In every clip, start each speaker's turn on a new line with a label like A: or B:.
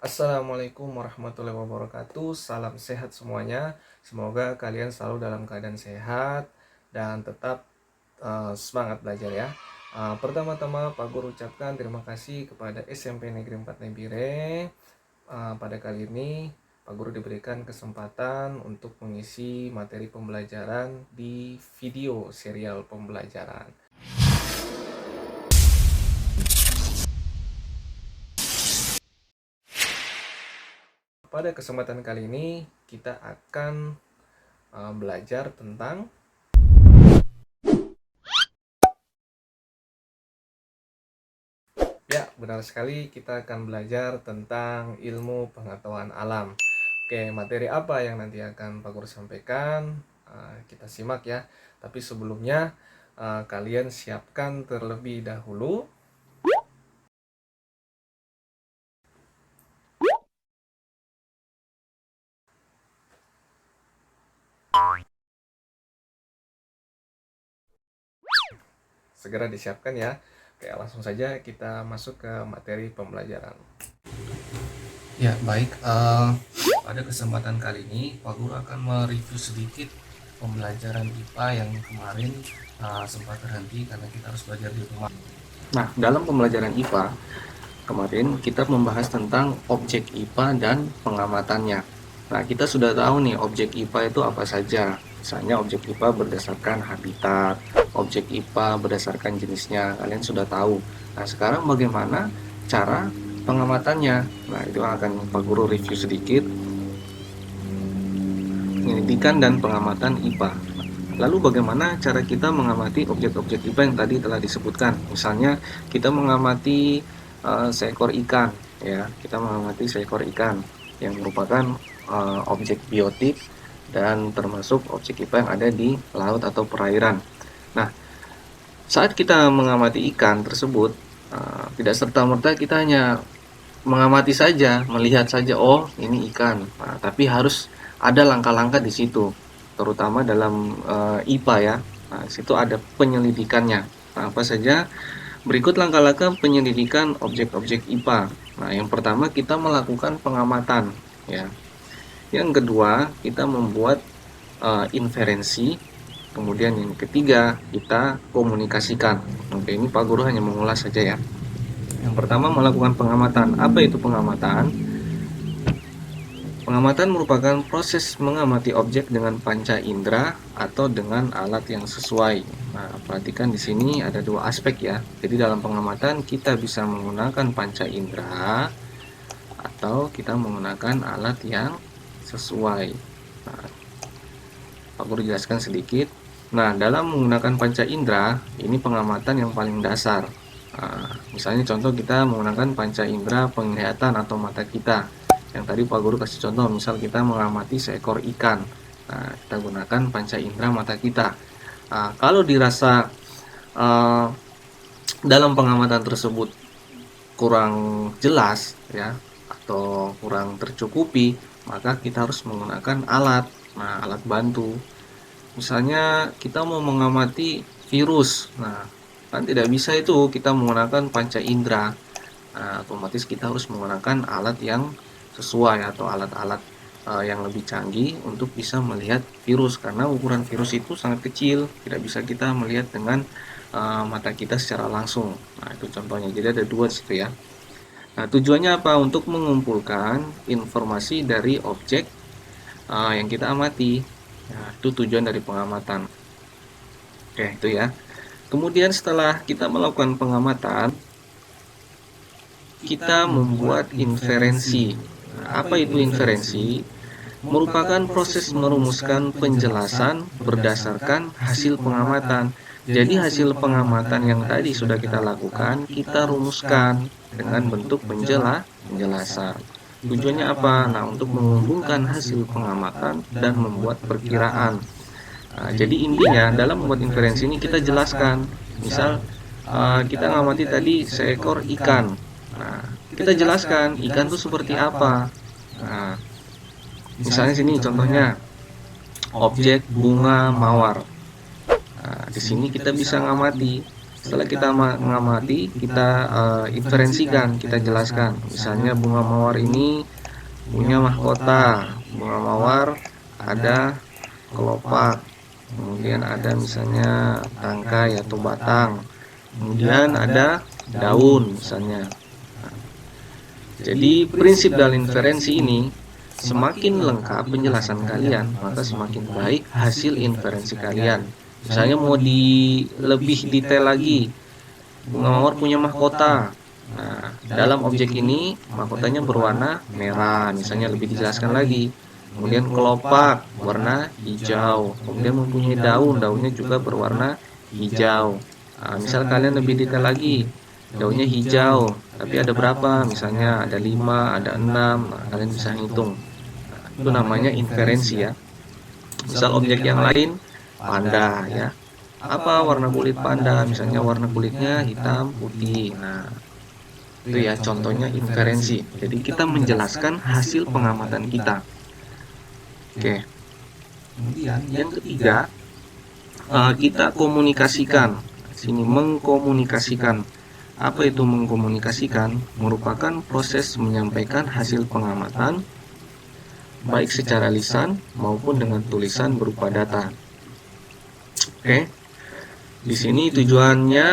A: Assalamualaikum warahmatullahi wabarakatuh. Salam sehat semuanya. Semoga kalian selalu dalam keadaan sehat dan tetap semangat belajar ya. Pertama-tama Pak Guru ucapkan terima kasih kepada SMP Negeri 4 Nebire. Pada kali ini Pak Guru diberikan kesempatan untuk mengisi materi pembelajaran di video serial pembelajaran. Pada kesempatan kali ini kita akan belajar tentang benar sekali, kita akan belajar tentang ilmu pengetahuan alam. Oke, materi apa yang nanti akan Pak Guru sampaikan? Kita simak ya. Tapi sebelumnya kalian siapkan terlebih dahulu segera disiapkan ya. Oke, langsung saja kita masuk ke materi pembelajaran. Ya, baik. Pada kesempatan kali ini, Pak Guru akan mereview sedikit pembelajaran IPA yang kemarin sempat terhenti karena kita harus belajar di rumah. Nah, dalam pembelajaran IPA kemarin kita membahas tentang objek IPA dan pengamatannya. Nah, kita sudah tahu nih objek IPA itu apa saja. Misalnya objek IPA berdasarkan habitat, objek IPA berdasarkan jenisnya, kalian sudah tahu. Nah, sekarang bagaimana cara pengamatannya? Nah, itu akan Pak Guru review sedikit. Penyelidikan dan pengamatan IPA. Lalu bagaimana cara kita mengamati objek-objek IPA yang tadi telah disebutkan? Misalnya kita mengamati seekor ikan, ya, kita mengamati seekor ikan yang merupakan objek biotik dan termasuk objek IPA yang ada di laut atau perairan. Nah, saat kita mengamati ikan tersebut, tidak serta-merta kita hanya mengamati saja, melihat saja, oh ini ikan. Nah, tapi harus ada langkah-langkah di situ, terutama dalam IPA ya. Nah, situ ada penyelidikannya. Nah, apa saja? Berikut langkah-langkah penyelidikan objek-objek IPA. Nah, yang pertama kita melakukan pengamatan, ya. Yang kedua kita membuat inferensi. Kemudian yang ketiga kita komunikasikan. Oke, ini Pak Guru hanya mengulas saja ya. Yang pertama melakukan pengamatan. Apa itu pengamatan? Pengamatan merupakan proses mengamati objek dengan panca indera atau dengan alat yang sesuai. Nah, perhatikan di sini ada dua aspek ya. Jadi dalam pengamatan kita bisa menggunakan panca indera atau kita menggunakan alat yang sesuai. Nah, Pak Guru jelaskan sedikit. Nah, dalam menggunakan panca indera, ini pengamatan yang paling dasar. Nah, misalnya contoh kita menggunakan panca indera penglihatan atau mata kita. Yang tadi Pak Guru kasih contoh, misal kita mengamati seekor ikan. Nah, kita gunakan panca indera mata kita. Nah, kalau dirasa dalam pengamatan tersebut kurang jelas ya atau kurang tercukupi, maka kita harus menggunakan alat. Nah, alat bantu. Misalnya kita mau mengamati virus. Nah, kan tidak bisa itu kita menggunakan panca indera. Nah, otomatis kita harus menggunakan alat yang sesuai atau alat-alat yang lebih canggih untuk bisa melihat virus, karena ukuran virus itu sangat kecil, tidak bisa kita melihat dengan mata kita secara langsung. Nah, itu contohnya. Jadi ada dua situ ya. Nah, tujuannya apa? Untuk mengumpulkan informasi dari objek yang kita amati. Nah, itu tujuan dari pengamatan. Oke, itu ya. Kemudian setelah kita melakukan pengamatan, kita membuat inferensi. Nah, apa itu inferensi? Merupakan proses merumuskan penjelasan berdasarkan hasil pengamatan. Jadi hasil pengamatan yang tadi sudah kita lakukan, kita rumuskan dengan bentuk penjelasan. Tujuannya apa? Nah, untuk menghubungkan hasil pengamatan dan membuat perkiraan. Nah, jadi intinya dalam membuat inferensi ini kita jelaskan. Misal kita ngamati tadi seekor ikan. Nah, kita jelaskan ikan itu seperti apa. Nah, misalnya sini contohnya objek bunga mawar. Nah, di sini kita bisa ngamati Setelah kita mengamati, kita inferensikan, kita jelaskan. Misalnya bunga mawar ini punya mahkota. Bunga mawar ada kelopak, kemudian ada misalnya tangkai atau batang, kemudian ada daun misalnya. Jadi prinsip dalam inferensi ini, semakin lengkap penjelasan kalian, maka semakin baik hasil inferensi kalian. Misalnya mau lebih detail lagi, bunga mawar punya mahkota. Nah, dalam objek ini mahkotanya berwarna merah, misalnya lebih dijelaskan lagi. Kemudian kelopak warna hijau, kemudian mempunyai daun, daunnya juga berwarna hijau. Nah, misal kalian lebih detail lagi, daunnya hijau, tapi ada berapa? Misalnya ada 5, ada 6, nah, kalian bisa hitung. Nah, itu namanya inferensi ya. Misal objek yang lain, panda ya. Apa warna kulit panda? Misalnya warna kulitnya hitam, putih. Nah, itu ya contohnya inferensi. Jadi kita menjelaskan hasil pengamatan kita. Oke. Kemudian yang ketiga, kita komunikasikan. Sini mengkomunikasikan. Apa itu mengkomunikasikan? Merupakan proses menyampaikan hasil pengamatan baik secara lisan maupun dengan tulisan berupa data. Oke. Di sini tujuannya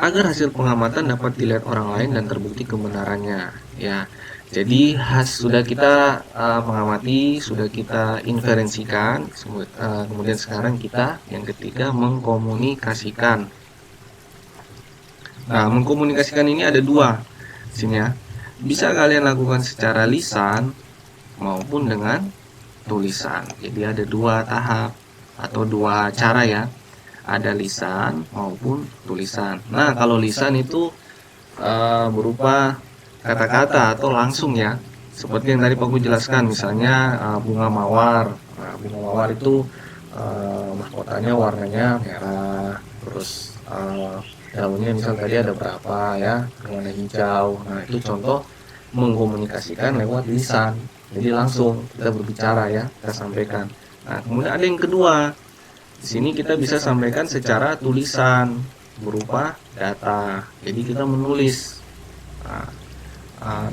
A: agar hasil pengamatan dapat dilihat orang lain dan terbukti kebenarannya. Ya, jadi sudah kita mengamati, sudah kita inferensikan, kemudian sekarang kita yang ketiga mengkomunikasikan. Nah, mengkomunikasikan ini ada dua, sini ya. Bisa kalian lakukan secara lisan maupun dengan tulisan. Jadi ada dua tahap atau dua cara ya. Ada lisan maupun tulisan. Nah, kalau lisan itu berupa kata-kata atau langsung ya. Seperti yang tadi Pak Gu jelaskan, misalnya bunga mawar. Nah, bunga mawar itu mahkotanya warnanya merah, terus daunnya misal tadi ada berapa ya, warna hijau. Nah, itu contoh mengkomunikasikan lewat lisan. Jadi langsung kita berbicara ya, kita sampaikan. Nah, kemudian ada yang kedua. Di sini kita bisa sampaikan secara tulisan berupa data. Jadi kita menulis.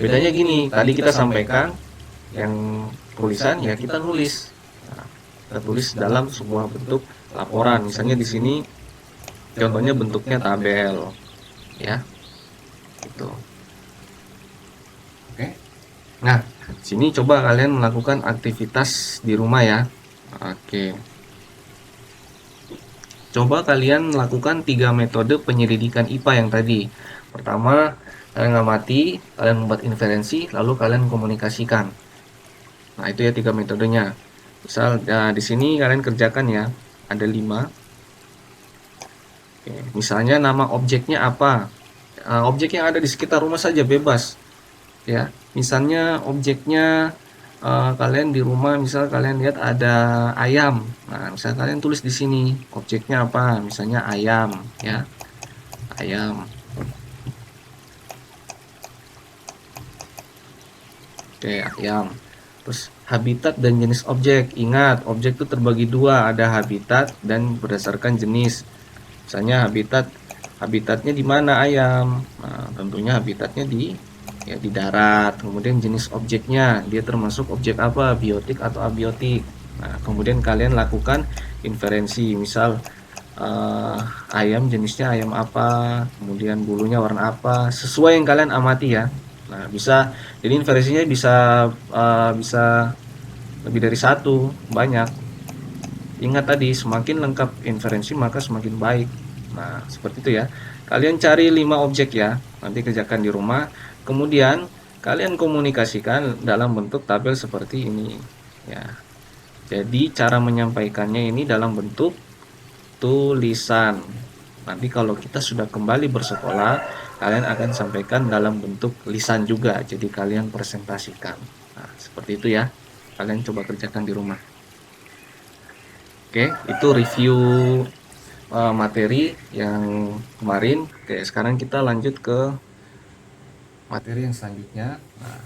A: Bedanya gini, tadi kita sampaikan yang tulisan ya kita nulis. Kita tulis dalam sebuah bentuk laporan. Misalnya di sini contohnya bentuknya tabel, ya, gitu. Oke. Nah, sini coba kalian melakukan aktivitas di rumah ya. Oke. Coba kalian lakukan 3 metode penyelidikan IPA yang tadi. Pertama, kalian ngamati, kalian membuat inferensi, lalu kalian komunikasikan. Nah, itu ya 3 metodenya. Misal di sini kalian kerjakan ya, ada 5. Oke, misalnya nama objeknya apa? Objek yang ada di sekitar rumah saja bebas. Ya, misalnya objeknya kalian di rumah, misal kalian lihat ada ayam. Nah, misal kalian tulis di sini objeknya apa? Misalnya ayam, ya, ayam. Oke, ayam. Terus habitat dan jenis objek. Ingat, objek itu terbagi dua, ada habitat dan berdasarkan jenis. Misalnya habitatnya di mana ayam? Nah, tentunya habitatnya di darat. Kemudian jenis objeknya, dia termasuk objek apa, biotik atau abiotik. Nah, kemudian kalian lakukan inferensi, misal ayam jenisnya ayam apa, kemudian bulunya warna apa, sesuai yang kalian amati ya. Nah, bisa, jadi inferensinya bisa lebih dari satu, banyak. Ingat tadi, semakin lengkap inferensi maka semakin baik. Nah, seperti itu ya. Kalian cari 5 objek ya, nanti kerjakan di rumah. Kemudian kalian komunikasikan dalam bentuk tabel seperti ini ya. Jadi cara menyampaikannya ini dalam bentuk tulisan. Nanti kalau kita sudah kembali bersekolah, kalian akan sampaikan dalam bentuk lisan juga. Jadi kalian presentasikan. Nah, seperti itu ya. Kalian coba kerjakan di rumah. Oke, itu review materi yang kemarin. Oke, sekarang kita lanjut ke materi yang selanjutnya. Nah,